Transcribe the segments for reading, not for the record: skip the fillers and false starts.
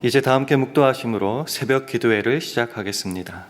이제 다 함께 묵도하심으로 새벽 기도회를 시작하겠습니다.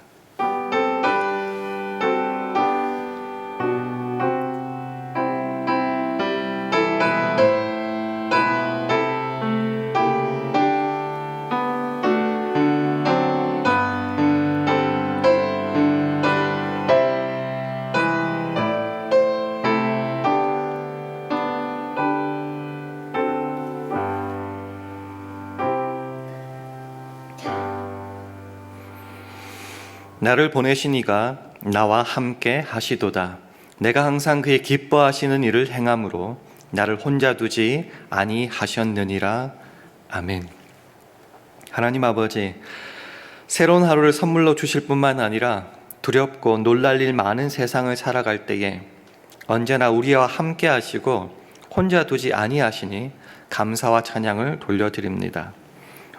나를 보내신 이가 나와 함께 하시도다. 내가 항상 그의 기뻐하시는 일을 행함으로 나를 혼자 두지 아니하셨느니라. 아멘. 하나님 아버지, 새로운 하루를 선물로 주실 뿐만 아니라 두렵고 놀랄 일 많은 세상을 살아갈 때에 언제나 우리와 함께 하시고 혼자 두지 아니하시니 감사와 찬양을 돌려드립니다.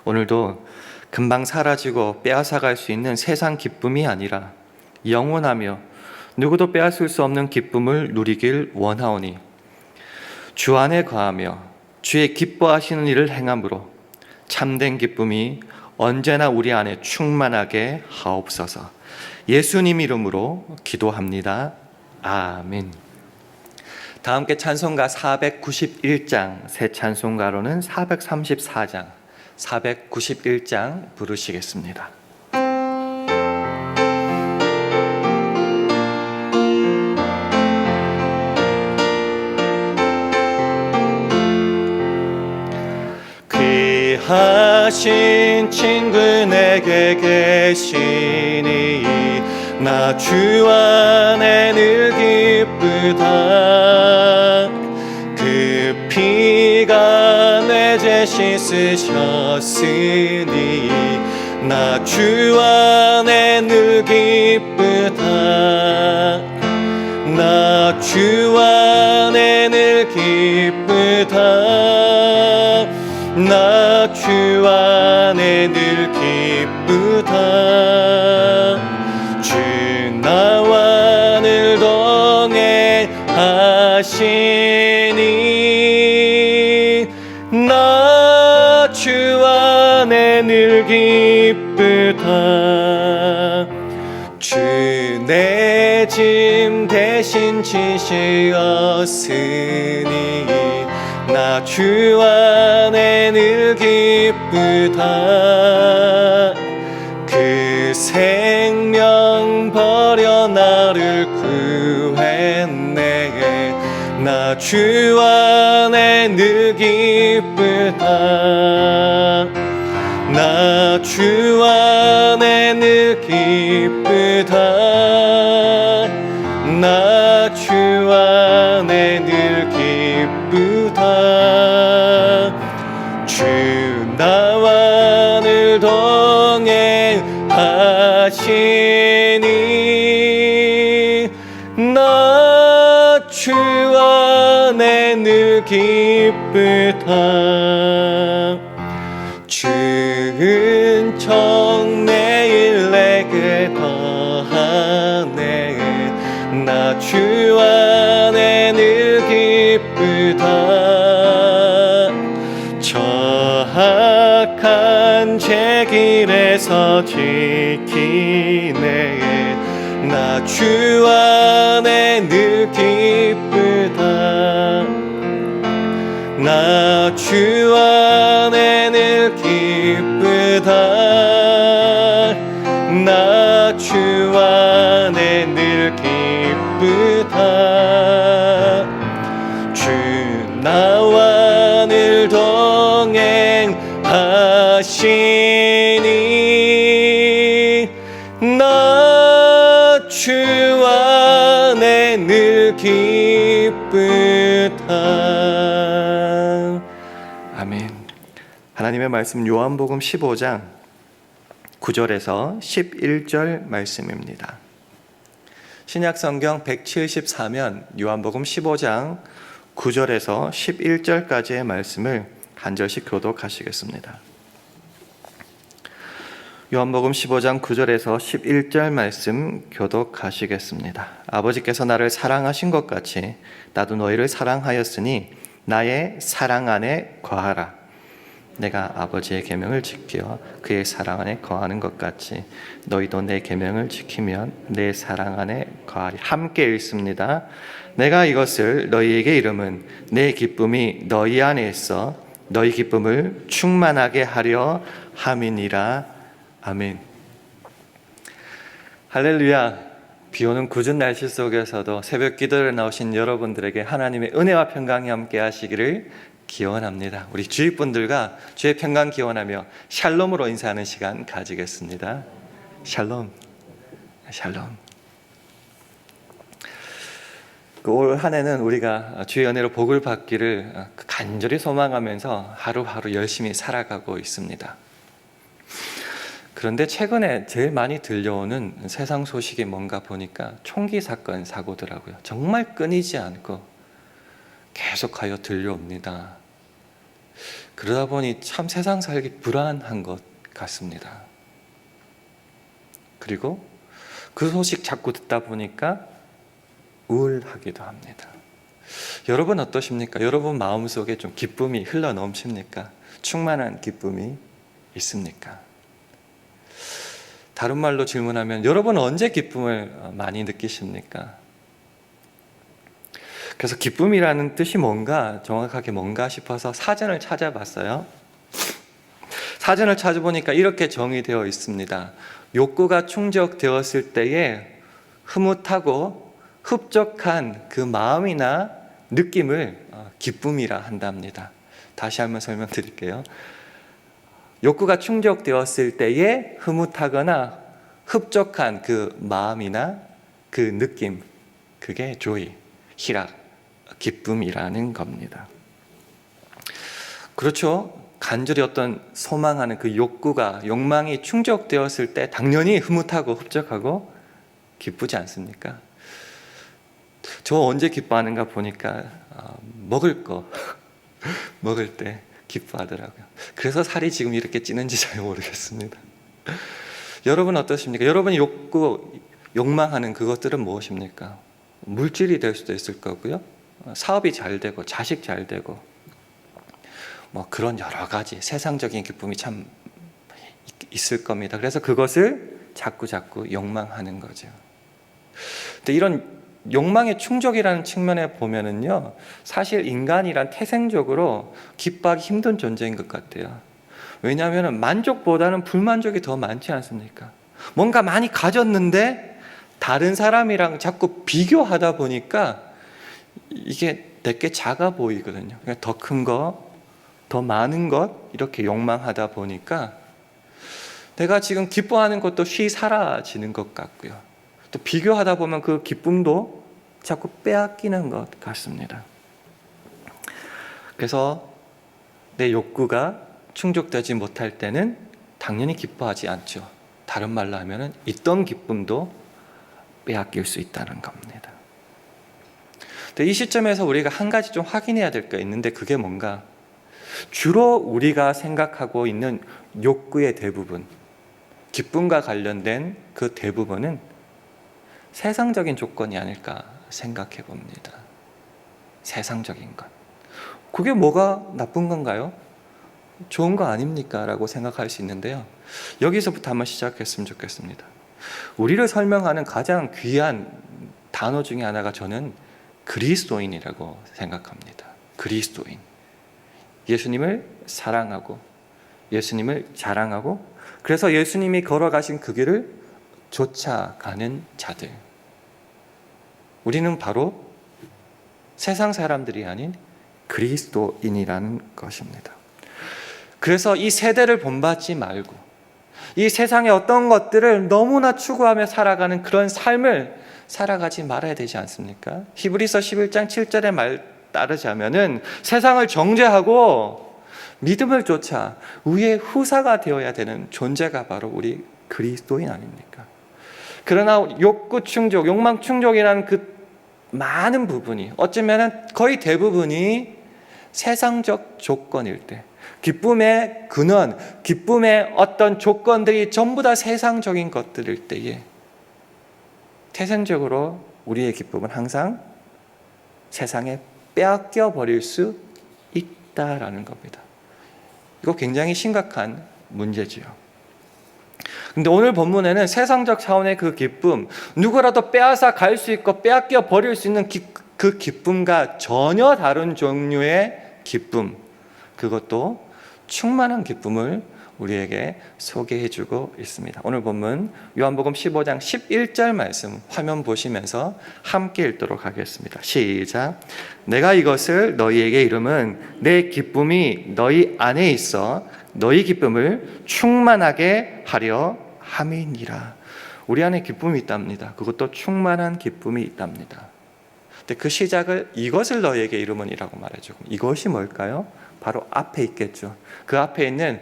오늘도 금방 사라지고 빼앗아갈 수 있는 세상 기쁨이 아니라 영원하며 누구도 빼앗을 수 없는 기쁨을 누리길 원하오니 주 안에 거하며 주의 기뻐하시는 일을 행함으로 참된 기쁨이 언제나 우리 안에 충만하게 하옵소서. 예수님 이름으로 기도합니다. 아멘. 다 함께 찬송가 491장, 새 찬송가로는 434장 491장 부르시겠습니다. 귀하신 친구 내게 계시니 나 주 안에 늘 기쁘다. 그 피가 내 죄 씻으셨으니 나 주 안에 늘 기쁘다. 나 주 안에 늘 기쁘다. 나 주 안에 늘 기쁘다. 주 나와 늘 동행하시니 나 주 안에 늘 기쁘다. 주 내 짐 대신 지시었으니 나 주 안에 늘 기쁘다. 그 생명 버려 나를 구했네. 나 주 안에 늘 기쁘다. 나 주 안에 늘 기쁘다. 나 주 안에 늘 기쁘다. 주 나와 늘 동행하시니 나 주 안에 늘 기쁘다. 주 은총 매일 내게 더하네. 나 주 안에 늘 기쁘다. 저악한 제 길에서 지키네. 나 주 안에 늘 기쁘다. 나 주 안에 늘 기쁘다. 나 주 안에 늘 기쁘다. 주 나와 늘 동행하시니 나 주 안에 늘 기쁘다. 아멘. 하나님의 말씀 요한복음 15장 9절에서 11절 말씀입니다. 신약성경 174면 요한복음 15장 9절에서 11절까지의 말씀을 한 절씩 교독하시겠습니다. 요한복음 15장 9절에서 11절 말씀 교독하시겠습니다. 아버지께서 나를 사랑하신 것 같이 나도 너희를 사랑하였으니 나의 사랑 안에 거하라. 내가 아버지의 계명을 지켜 그의 사랑 안에 거하는 것 같이 너희도 내 계명을 지키면 내 사랑 안에 거하리. 함께 읽습니다. 내가 이것을 너희에게 이름은 내 기쁨이 너희 안에 있어 너희 기쁨을 충만하게 하려 함이니라. 아멘. 할렐루야. 비오는 궂은 날씨 속에서도 새벽 기도를 나오신 여러분들에게 하나님의 은혜와 평강이 함께 하시기를 기원합니다. 우리 주위 분들과 주의 평강 기원하며 샬롬으로 인사하는 시간 가지겠습니다. 샬롬, 샬롬. 올 한 해는 우리가 주의 은혜로 복을 받기를 간절히 소망하면서 하루하루 열심히 살아가고 있습니다. 그런데 최근에 제일 많이 들려오는 세상 소식이 뭔가 보니까 총기 사건 사고더라고요. 정말 끊이지 않고 계속하여 들려옵니다. 그러다 보니 참 세상 살기 불안한 것 같습니다. 그리고 그 소식 자꾸 듣다 보니까 우울하기도 합니다. 여러분 어떠십니까? 여러분 마음속에 좀 기쁨이 흘러 넘칩니까? 충만한 기쁨이 있습니까? 다른 말로 질문하면 여러분 언제 기쁨을 많이 느끼십니까? 그래서 기쁨이라는 뜻이 뭔가, 정확하게 뭔가 싶어서 사전을 찾아봤어요. 사전을 찾아보니까 이렇게 정의되어 있습니다. 욕구가 충족되었을 때에 흐뭇하고 흡족한 그 마음이나 느낌을 기쁨이라 한답니다. 다시 한번 설명드릴게요. 욕구가 충족되었을 때에 흐뭇하거나 흡족한 그 마음이나 그 느낌, 그게 조이, 희락, 기쁨이라는 겁니다. 그렇죠. 간절히 어떤 소망하는 그 욕구가, 욕망이 충족되었을 때 당연히 흐뭇하고 흡족하고 기쁘지 않습니까? 저 언제 기뻐하는가 보니까 먹을 거 먹을 때 기뻐하더라고요. 그래서 살이 지금 이렇게 찌는지 잘 모르겠습니다. 여러분 어떠십니까? 여러분이 욕망하는 그것들은 무엇입니까? 물질이 될 수도 있을 거고요. 사업이 잘 되고 자식 잘 되고 뭐 그런 여러 가지 세상적인 기쁨이 참 있을 겁니다. 그래서 그것을 자꾸 욕망하는 거죠. 근데 이런 욕망의 충족이라는 측면에 보면은요, 사실 인간이란 태생적으로 기뻐하기 힘든 존재인 것 같아요. 왜냐하면 만족보다는 불만족이 더 많지 않습니까? 뭔가 많이 가졌는데 다른 사람이랑 자꾸 비교하다 보니까 이게 내게 작아 보이거든요. 더 큰 거, 더 많은 것 이렇게 욕망하다 보니까 내가 지금 기뻐하는 것도 쉬 사라지는 것 같고요. 또 비교하다 보면 그 기쁨도 자꾸 빼앗기는 것 같습니다. 그래서 내 욕구가 충족되지 못할 때는 당연히 기뻐하지 않죠. 다른 말로 하면 있던 기쁨도 빼앗길 수 있다는 겁니다. 근데 이 시점에서 우리가 한 가지 좀 확인해야 될 게 있는데 그게 뭔가, 주로 우리가 생각하고 있는 욕구의 대부분, 기쁨과 관련된 그 대부분은 세상적인 조건이 아닐까 생각해 봅니다. 세상적인 것. 그게 뭐가 나쁜 건가요? 좋은 거 아닙니까? 라고 생각할 수 있는데요. 여기서부터 한번 시작했으면 좋겠습니다. 우리를 설명하는 가장 귀한 단어 중에 하나가 저는 그리스도인이라고 생각합니다. 그리스도인. 예수님을 사랑하고 예수님을 자랑하고 그래서 예수님이 걸어가신 그 길을 쫓아가는 자들. 우리는 바로 세상 사람들이 아닌 그리스도인이라는 것입니다. 그래서 이 세대를 본받지 말고 이 세상의 어떤 것들을 너무나 추구하며 살아가는 그런 삶을 살아가지 말아야 되지 않습니까? 히브리서 11장 7절의 말 따르자면은 세상을 정죄하고 믿음을 쫓아 의의 후사가 되어야 되는 존재가 바로 우리 그리스도인 아닙니까? 그러나 욕구 충족, 욕망 충족이라는 그 많은 부분이 어쩌면 거의 대부분이 세상적 조건일 때, 기쁨의 근원, 기쁨의 어떤 조건들이 전부 다 세상적인 것들일 때에 태생적으로 우리의 기쁨은 항상 세상에 빼앗겨 버릴 수 있다라는 겁니다. 이거 굉장히 심각한 문제지요. 근데 오늘 본문에는 세상적 차원의 그 기쁨, 누구라도 빼앗아 갈 수 있고 빼앗겨 버릴 수 있는 그 기쁨과 전혀 다른 종류의 기쁨, 그것도 충만한 기쁨을 우리에게 소개해주고 있습니다. 오늘 본문 요한복음 15장 11절 말씀 화면 보시면서 함께 읽도록 하겠습니다. 시작. 내가 이것을 너희에게 이름은 내 기쁨이 너희 안에 있어 너희 기쁨을 충만하게 하려 함이니라. 우리 안에 기쁨이 있답니다. 그것도 충만한 기쁨이 있답니다. 근데 그 시작을 이것을 너희에게 이름은이라고 말해주고, 이것이 뭘까요? 바로 앞에 있겠죠. 그 앞에 있는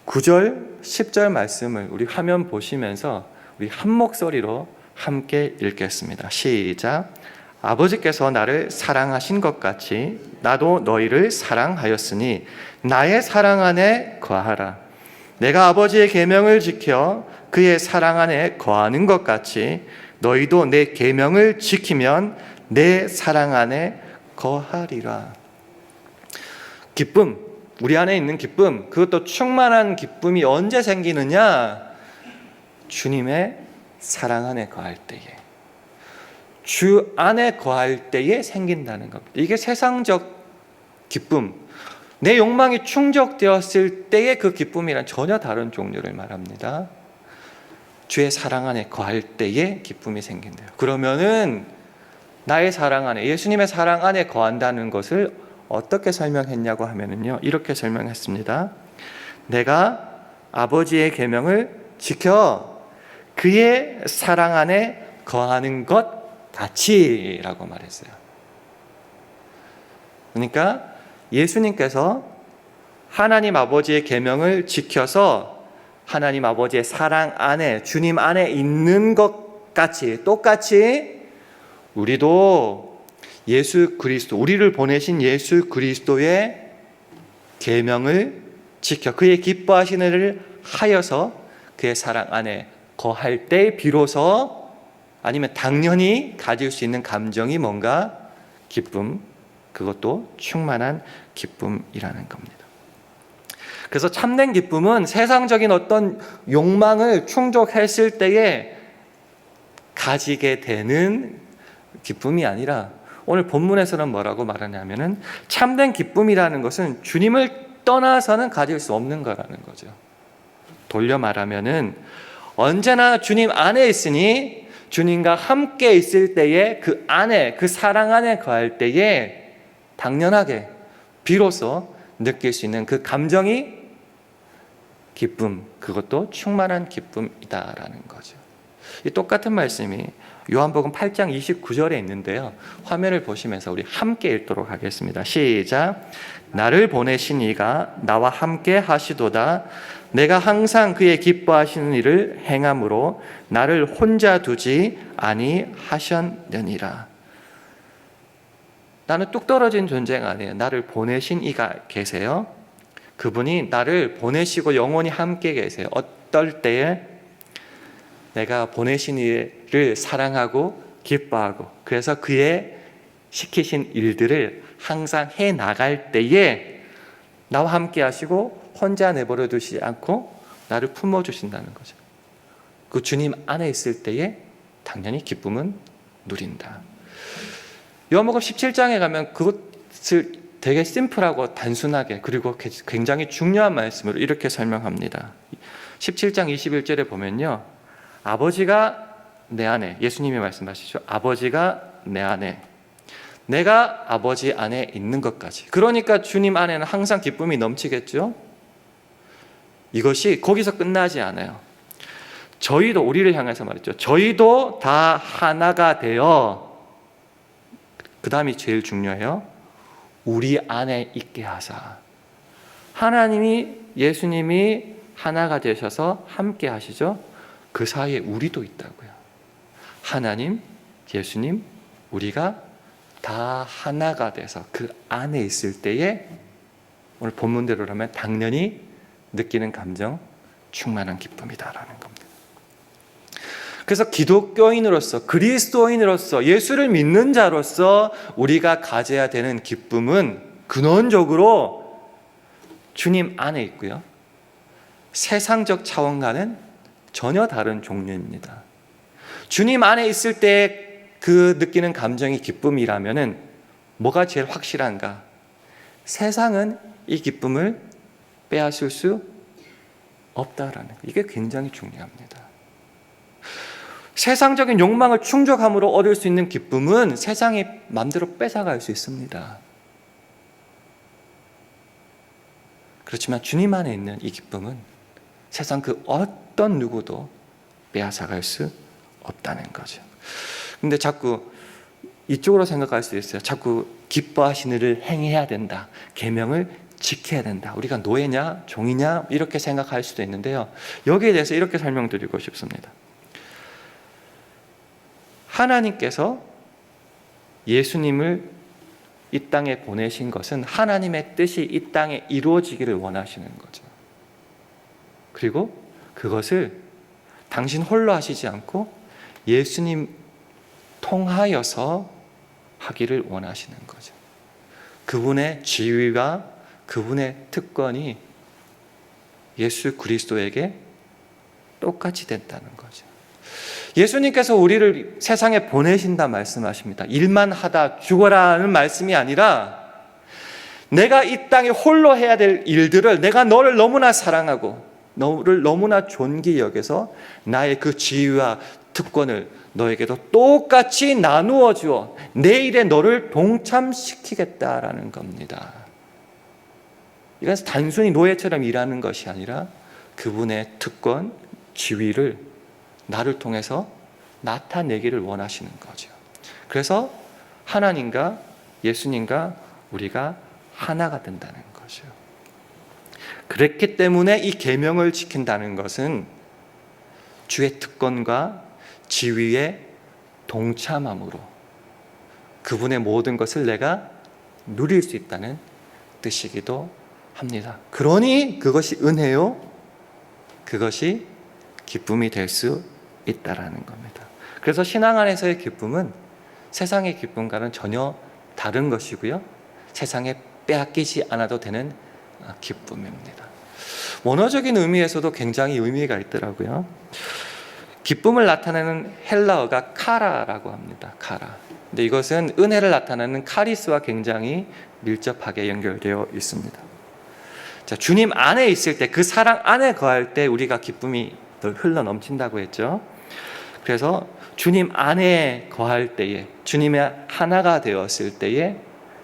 9절, 10절 말씀을 우리 화면 보시면서 우리 한 목소리로 함께 읽겠습니다. 시작. 아버지께서 나를 사랑하신 것 같이 나도 너희를 사랑하였으니 나의 사랑 안에 거하라. 내가 아버지의 계명을 지켜 그의 사랑 안에 거하는 것 같이 너희도 내 계명을 지키면 내 사랑 안에 거하리라. 기쁨, 우리 안에 있는 기쁨, 그것도 충만한 기쁨이 언제 생기느냐? 주님의 사랑 안에 거할 때에, 주 안에 거할 때에 생긴다는 겁니다. 이게 세상적 기쁨, 내 욕망이 충족되었을 때의 그 기쁨이란 전혀 다른 종류를 말합니다. 주의 사랑 안에 거할 때에 기쁨이 생긴대요. 그러면은 나의 사랑 안에, 예수님의 사랑 안에 거한다는 것을 어떻게 설명했냐고 하면은요, 이렇게 설명했습니다. 내가 아버지의 계명을 지켜 그의 사랑 안에 거하는 것 같이라고 말했어요. 그러니까 예수님께서 하나님 아버지의 계명을 지켜서 하나님 아버지의 사랑 안에, 주님 안에 있는 것 같이, 똑같이 우리도 예수 그리스도, 우리를 보내신 예수 그리스도의 계명을 지켜 그의 기뻐하시는 일을 하여서 그의 사랑 안에 거할 때 비로소, 아니면 당연히 가질 수 있는 감정이 뭔가? 기쁨, 그것도 충만한 기쁨이라는 겁니다. 그래서 참된 기쁨은 세상적인 어떤 욕망을 충족했을 때에 가지게 되는 기쁨이 아니라, 오늘 본문에서는 뭐라고 말하냐면은 참된 기쁨이라는 것은 주님을 떠나서는 가질 수 없는 거라는 거죠. 돌려 말하면은 언제나 주님 안에 있으니 주님과 함께 있을 때에 그 안에, 그 사랑 안에 거할 때에 당연하게 비로소 느낄 수 있는 그 감정이 기쁨, 그것도 충만한 기쁨이다라는 거죠. 이 똑같은 말씀이 요한복음 8장 29절에 있는데요, 화면을 보시면서 우리 함께 읽도록 하겠습니다. 시작. 나를 보내신 이가 나와 함께 하시도다. 내가 항상 그의 기뻐하시는 일을 행함으로 나를 혼자 두지 아니하셨느니라. 나는 뚝 떨어진 존재가 아니에요. 나를 보내신 이가 계세요. 그분이 나를 보내시고 영원히 함께 계세요. 어떨 때에 내가 보내신 이를 사랑하고 기뻐하고, 그래서 그의 시키신 일들을 항상 해 나갈 때에 나와 함께 하시고 혼자 내버려 두시지 않고 나를 품어주신다는 거죠. 그 주님 안에 있을 때에 당연히 기쁨은 누린다. 요한복음 17장에 가면 그것을 되게 심플하고 단순하게, 그리고 굉장히 중요한 말씀으로 이렇게 설명합니다. 17장 21절에 보면요, 아버지가 내 안에, 예수님이 말씀하시죠. 아버지가 내 안에, 내가 아버지 안에 있는 것까지. 그러니까 주님 안에는 항상 기쁨이 넘치겠죠. 이것이 거기서 끝나지 않아요. 저희도, 우리를 향해서 말했죠. 저희도 다 하나가 되어, 그 다음이 제일 중요해요. 우리 안에 있게 하사. 하나님이, 예수님이 하나가 되셔서 함께 하시죠. 그 사이에 우리도 있다고요. 하나님, 예수님, 우리가 다 하나가 돼서 그 안에 있을 때에 오늘 본문대로라면 당연히 느끼는 감정, 충만한 기쁨이다라는 겁니다. 그래서 기독교인으로서, 그리스도인으로서, 예수를 믿는 자로서 우리가 가져야 되는 기쁨은 근원적으로 주님 안에 있고요. 세상적 차원과는 전혀 다른 종류입니다. 주님 안에 있을 때 그 느끼는 감정이 기쁨이라면은 뭐가 제일 확실한가? 세상은 이 기쁨을 빼앗을 수 없다라는 거. 이게 굉장히 중요합니다. 세상적인 욕망을 충족함으로 얻을 수 있는 기쁨은 세상이 마음대로 뺏어갈 수 있습니다. 그렇지만 주님 안에 있는 이 기쁨은 세상 그 어떤 누구도 빼앗아갈 수 없다는 거죠. 근데 자꾸 이쪽으로 생각할 수 있어요. 자꾸 기뻐하시는 일을 행해야 된다. 계명을 지켜야 된다. 우리가 노예냐 종이냐 이렇게 생각할 수도 있는데요. 여기에 대해서 이렇게 설명드리고 싶습니다. 하나님께서 예수님을 이 땅에 보내신 것은 하나님의 뜻이 이 땅에 이루어지기를 원하시는 거죠. 그리고 그것을 당신 홀로 하시지 않고 예수님 통하여서 하기를 원하시는 거죠. 그분의 지위와 그분의 특권이 예수 그리스도에게 똑같이 된다는 거죠. 예수님께서 우리를 세상에 보내신다 말씀하십니다. 일만 하다 죽어라는 말씀이 아니라 내가 이 땅에 홀로 해야 될 일들을 내가 너를 너무나 사랑하고 너를 너무나 존귀 여겨서 나의 그 지위와 특권을 너에게도 똑같이 나누어 주어 내 일에 너를 동참시키겠다라는 겁니다. 이건 단순히 노예처럼 일하는 것이 아니라 그분의 특권, 지위를 나를 통해서 나타내기를 원하시는 거죠. 그래서 하나님과 예수님과 우리가 하나가 된다는 거죠. 그렇기 때문에 이 계명을 지킨다는 것은 주의 특권과 지위에 동참함으로 그분의 모든 것을 내가 누릴 수 있다는 뜻이기도 합니다. 그러니 그것이 은혜요, 그것이 기쁨이 될 수 있다라는 겁니다. 그래서 신앙 안에서의 기쁨은 세상의 기쁨과는 전혀 다른 것이고요. 세상에 빼앗기지 않아도 되는 기쁨입니다. 원어적인 의미에서도 굉장히 의미가 있더라고요. 기쁨을 나타내는 헬라어가 카라라고 합니다. 카라. 근데 이것은 은혜를 나타내는 카리스와 굉장히 밀접하게 연결되어 있습니다. 자, 주님 안에 있을 때, 그 사랑 안에 거할 때 우리가 기쁨이 흘러 넘친다고 했죠. 그래서 주님 안에 거할 때에, 주님의 하나가 되었을 때에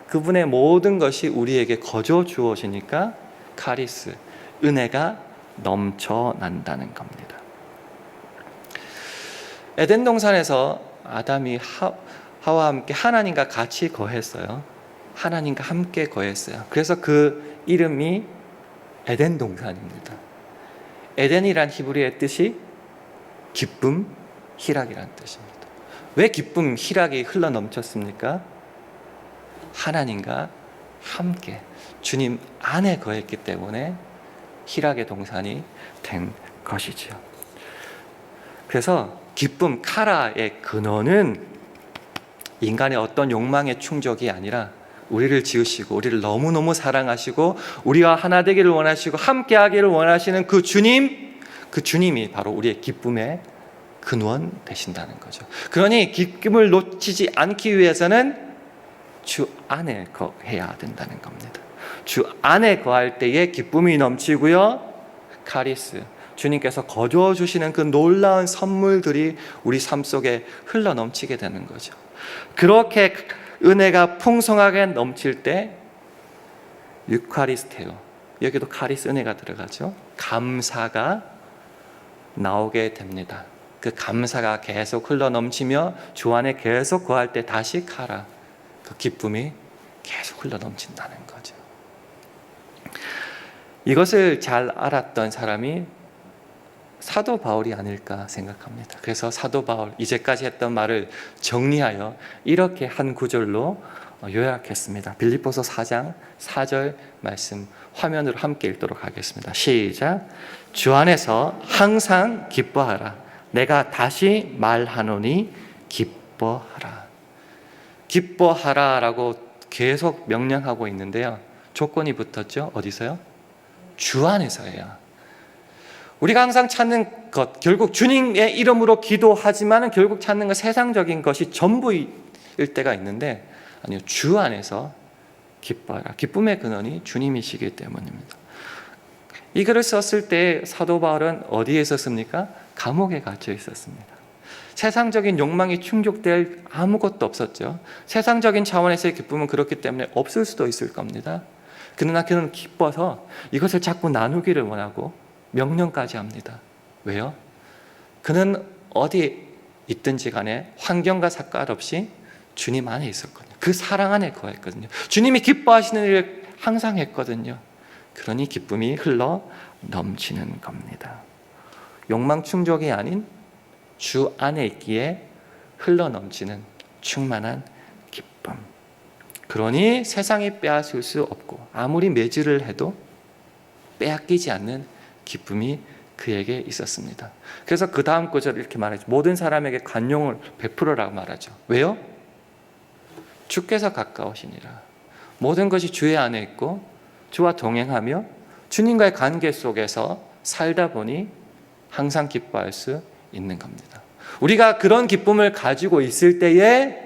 그분의 모든 것이 우리에게 거저 주어지니까 카리스, 은혜가 넘쳐난다는 겁니다. 에덴 동산에서 아담이 하와와 함께 하나님과 같이 거했어요. 하나님과 함께 거했어요. 그래서 그 이름이 에덴 동산입니다. 에덴이란 히브리어의 뜻이 기쁨, 희락이란 뜻입니다. 왜 기쁨, 희락이 흘러 넘쳤습니까? 하나님과 함께 주님 안에 거했기 때문에 희락의 동산이 된 것이지요. 그래서 기쁨, 카라의 근원은 인간의 어떤 욕망의 충족이 아니라 우리를 지으시고 우리를 너무너무 사랑하시고 우리와 하나 되기를 원하시고 함께하기를 원하시는 그 주님이 바로 우리의 기쁨의 근원 되신다는 거죠. 그러니 기쁨을 놓치지 않기 위해서는 주 안에 거해야 된다는 겁니다. 주 안에 거할 때에 기쁨이 넘치고요, 카리스, 주님께서 거두어 주시는 그 놀라운 선물들이 우리 삶 속에 흘러 넘치게 되는 거죠. 그렇게 은혜가 풍성하게 넘칠 때 유카리스테오, 여기도 카리스 은혜가 들어가죠. 감사가 나오게 됩니다. 그 감사가 계속 흘러 넘치며 주 안에 계속 거할 때 다시 카라, 그 기쁨이 계속 흘러 넘친다는 거죠. 이것을 잘 알았던 사람이 사도 바울이 아닐까 생각합니다. 그래서 사도 바울, 이제까지 했던 말을 정리하여 이렇게 한 구절로 요약했습니다. 빌립보서 4장 4절 말씀 화면으로 함께 읽도록 하겠습니다. 시작. 주 안에서 항상 기뻐하라. 내가 다시 말하노니 기뻐하라. 기뻐하라라고 계속 명령하고 있는데요. 조건이 붙었죠. 어디서요? 주 안에서예요. 우리가 항상 찾는 것, 결국 주님의 이름으로 기도하지만 결국 찾는 것 세상적인 것이 전부일 때가 있는데, 아니요, 주 안에서 기뻐하라. 기쁨의 근원이 주님이시기 때문입니다. 이 글을 썼을 때 사도 바울은 어디에 있었습니까? 감옥에 갇혀 있었습니다. 세상적인 욕망이 충족될 아무것도 없었죠. 세상적인 차원에서의 기쁨은 그렇기 때문에 없을 수도 있을 겁니다. 그러나 그는 기뻐서 이것을 자꾸 나누기를 원하고 명령까지 합니다. 왜요? 그는 어디 있든지 간에 환경과 상관없이 주님 안에 있었거든요. 그 사랑 안에 거했거든요. 주님이 기뻐하시는 일을 항상 했거든요. 그러니 기쁨이 흘러 넘치는 겁니다. 욕망 충족이 아닌 주 안에 있기에 흘러 넘치는 충만한 기쁨. 그러니 세상이 빼앗을 수 없고 아무리 매질을 해도 빼앗기지 않는 기쁨이 그에게 있었습니다. 그래서 그 다음 구절을 이렇게 말하죠. 모든 사람에게 관용을 베풀어라고 말하죠. 왜요? 주께서 가까우시니라. 모든 것이 주의 안에 있고 주와 동행하며 주님과의 관계 속에서 살다 보니 항상 기뻐할 수 있는 겁니다. 우리가 그런 기쁨을 가지고 있을 때에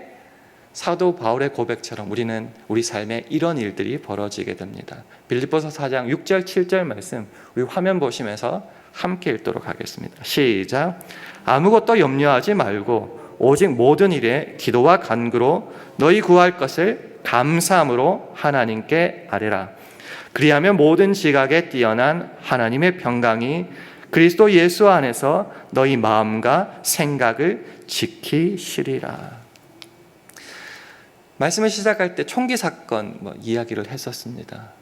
사도 바울의 고백처럼 우리는 우리 삶에 이런 일들이 벌어지게 됩니다. 빌립보서 4장 6절 7절 말씀 우리 화면 보시면서 함께 읽도록 하겠습니다. 시작. 아무것도 염려하지 말고 오직 모든 일에 기도와 간구로 너희 구할 것을 감사함으로 하나님께 아뢰라. 그리하면 모든 지각에 뛰어난 하나님의 평강이 그리스도 예수 안에서 너희 마음과 생각을 지키시리라. 말씀을 시작할 때 총기 사건 이야기를 했었습니다.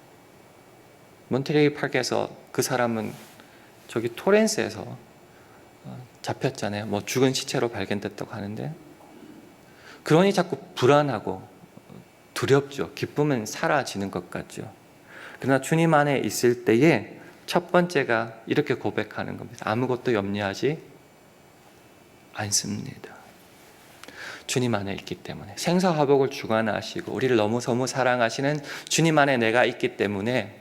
몬테레이 파크에서 그 사람은 저기 토렌스에서 잡혔잖아요. 죽은 시체로 발견됐다고 하는데, 그러니 자꾸 불안하고 두렵죠. 기쁨은 사라지는 것 같죠. 그러나 주님 안에 있을 때에 첫 번째가 이렇게 고백하는 겁니다. 아무것도 염려하지 않습니다. 주님 안에 있기 때문에, 생사화복을 주관하시고 우리를 너무 사랑하시는 주님 안에 내가 있기 때문에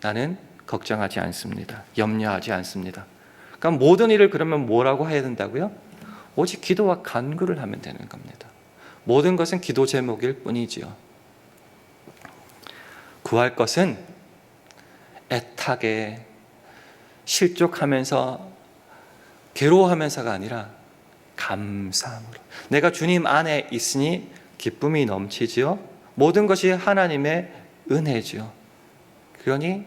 나는 걱정하지 않습니다. 염려하지 않습니다. 그러니까 모든 일을 그러면 뭐라고 해야 된다고요? 오직 기도와 간구를 하면 되는 겁니다. 모든 것은 기도 제목일 뿐이지요. 구할 것은 애타게 실족하면서 괴로워하면서가 아니라 감사함으로. 내가 주님 안에 있으니 기쁨이 넘치지요. 모든 것이 하나님의 은혜지요. 그러니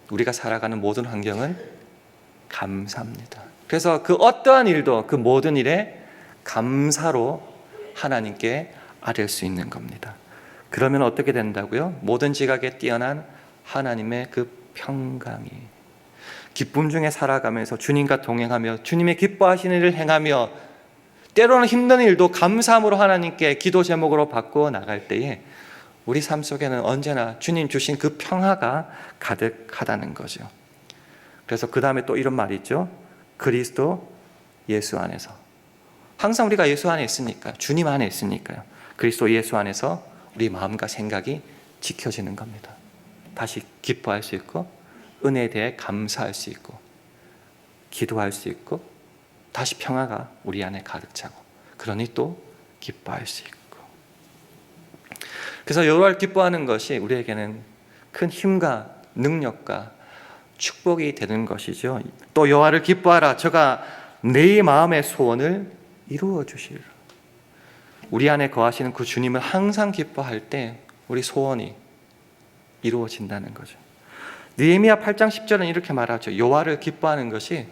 우리가 살아가는 모든 환경은 감사합니다. 그래서 그 어떠한 일도 그 모든 일에 감사로 하나님께 아뢰 수 있는 겁니다. 그러면 어떻게 된다고요? 모든 지각에 뛰어난 하나님의 그 평강이, 기쁨 중에 살아가면서 주님과 동행하며 주님의 기뻐하시는 일을 행하며 때로는 힘든 일도 감사함으로 하나님께 기도 제목으로 바꾸어 나갈 때에 우리 삶 속에는 언제나 주님 주신 그 평화가 가득하다는 거죠. 그래서 그 다음에 또 이런 말이 있죠. 그리스도 예수 안에서. 항상 우리가 예수 안에 있으니까, 주님 안에 있으니까요. 그리스도 예수 안에서 우리 마음과 생각이 지켜지는 겁니다. 다시 기뻐할 수 있고, 은혜에 대해 감사할 수 있고, 기도할 수 있고, 다시 평화가 우리 안에 가득 차고, 그러니 또 기뻐할 수 있고. 그래서 여호와를 기뻐하는 것이 우리에게는 큰 힘과 능력과 축복이 되는 것이죠. 또 여호와를 기뻐하라. 저가 내 마음의 소원을 이루어 주시리라. 우리 안에 거하시는 그 주님을 항상 기뻐할 때 우리 소원이 이루어진다는 거죠. 느헤미야 8장 10절은 이렇게 말하죠. 여호와를 기뻐하는 것이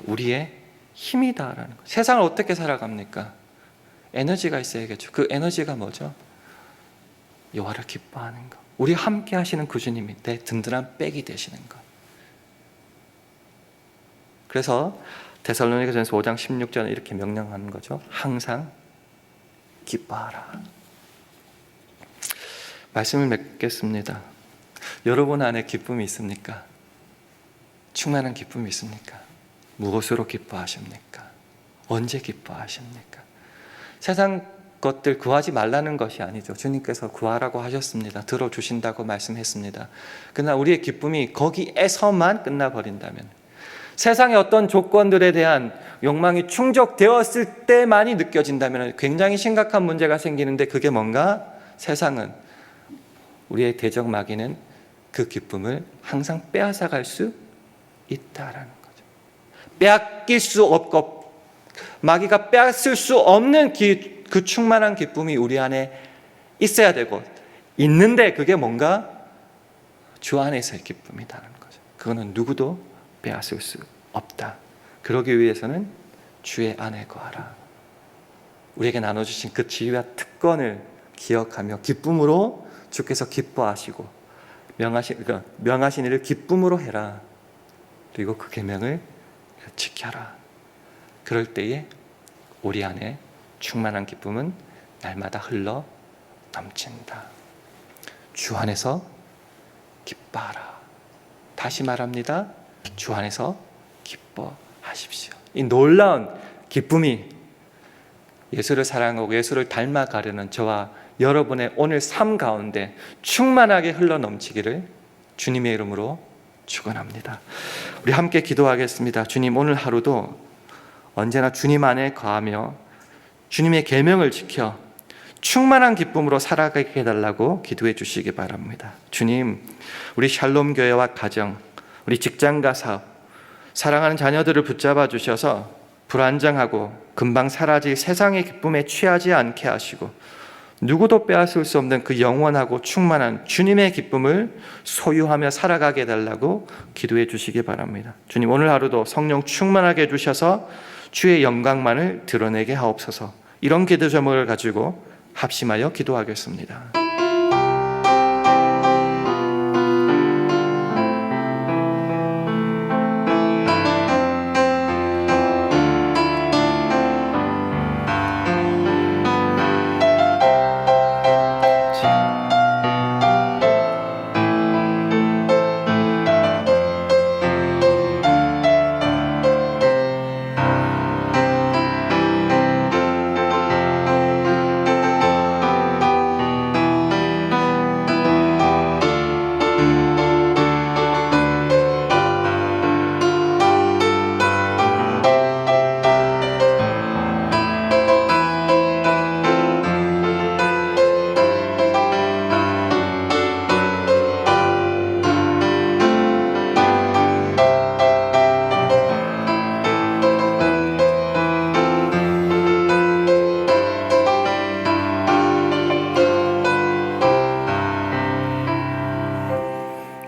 우리의 힘이다라는 거예요. 세상을 어떻게 살아갑니까? 에너지가 있어야겠죠. 그 에너지가 뭐죠? 여호와를 기뻐하는 것. 우리 함께 하시는 그 주님이 내 든든한 백이 되시는 것. 그래서 데살로니가전서 5장 16절은 이렇게 명령하는 거죠. 항상 기뻐하라. 말씀을 맺겠습니다. 여러분 안에 기쁨이 있습니까? 충만한 기쁨이 있습니까? 무엇으로 기뻐하십니까? 언제 기뻐하십니까? 세상 것들 구하지 말라는 것이 아니죠. 주님께서 구하라고 하셨습니다. 들어주신다고 말씀했습니다. 그러나 우리의 기쁨이 거기에서만 끝나버린다면, 세상의 어떤 조건들에 대한 욕망이 충족되었을 때만이 느껴진다면 굉장히 심각한 문제가 생기는데, 그게 뭔가? 세상은, 우리의 대적 마귀는 그 기쁨을 항상 빼앗아갈 수 있다라는 거죠. 빼앗길 수 없고 마귀가 빼앗을 수 없는 그 충만한 기쁨이 우리 안에 있어야 되고, 있는데 그게 뭔가? 주 안에서의 기쁨이라는 거죠. 그거는 누구도 빼앗을 수 없다. 그러기 위해서는 주의 안에 거하라. 우리에게 나눠주신 그 지위와 특권을 기억하며 기쁨으로 주께서 기뻐하시고 명하신 일을 기쁨으로 해라. 그리고 그 계명을 지켜라. 그럴 때에 우리 안에 충만한 기쁨은 날마다 흘러 넘친다. 주 안에서 기뻐하라. 다시 말합니다. 주 안에서 기뻐하십시오. 이 놀라운 기쁨이 예수를 사랑하고 예수를 닮아가려는 저와 여러분의 오늘 삶 가운데 충만하게 흘러 넘치기를 주님의 이름으로 축원합니다. 우리 함께 기도하겠습니다. 주님, 오늘 하루도 언제나 주님 안에 거하며 주님의 계명을 지켜 충만한 기쁨으로 살아가게 해달라고 기도해 주시기 바랍니다. 주님, 우리 샬롬 교회와 가정, 우리 직장과 사업, 사랑하는 자녀들을 붙잡아 주셔서 불안정하고 금방 사라질 세상의 기쁨에 취하지 않게 하시고, 누구도 빼앗을 수 없는 그 영원하고 충만한 주님의 기쁨을 소유하며 살아가게 해달라고 기도해 주시기 바랍니다. 주님, 오늘 하루도 성령 충만하게 해주셔서 주의 영광만을 드러내게 하옵소서. 이런 기도 제목을 가지고 합심하여 기도하겠습니다.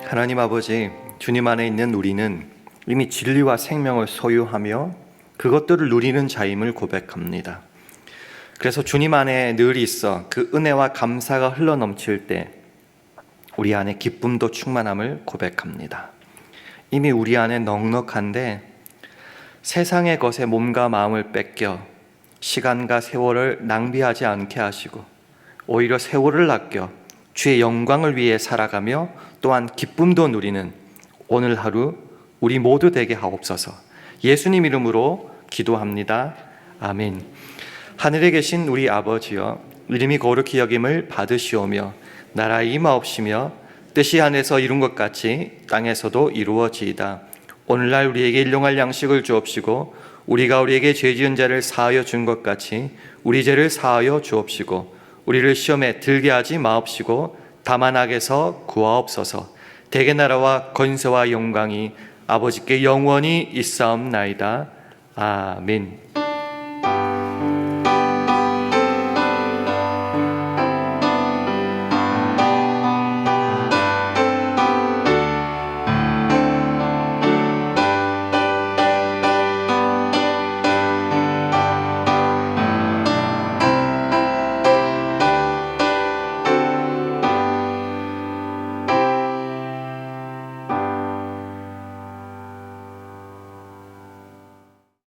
하나님 아버지, 주님 안에 있는 우리는 이미 진리와 생명을 소유하며 그것들을 누리는 자임을 고백합니다. 그래서 주님 안에 늘 있어 그 은혜와 감사가 흘러넘칠 때 우리 안에 기쁨도 충만함을 고백합니다. 이미 우리 안에 넉넉한데 세상의 것에 몸과 마음을 뺏겨 시간과 세월을 낭비하지 않게 하시고 오히려 세월을 아껴 주의 영광을 위해 살아가며 또한 기쁨도 누리는 오늘 하루 우리 모두 되게 하옵소서. 예수님 이름으로 기도합니다. 아멘. 하늘에 계신 우리 아버지여, 이름이 거룩히 여김을 받으시오며 나라의 임하옵시며 뜻이 하늘에서 이룬 것 같이 땅에서도 이루어지이다. 오늘날 우리에게 일용할 양식을 주옵시고 우리가 우리에게 죄 지은 자를 사하여 준 것 같이 우리 죄를 사하여 주옵시고 우리를 시험에 들게 하지 마옵시고 다만 악에서 구하옵소서. 대개 나라와 권세와 영광이 아버지께 영원히 있사옵나이다. 아멘.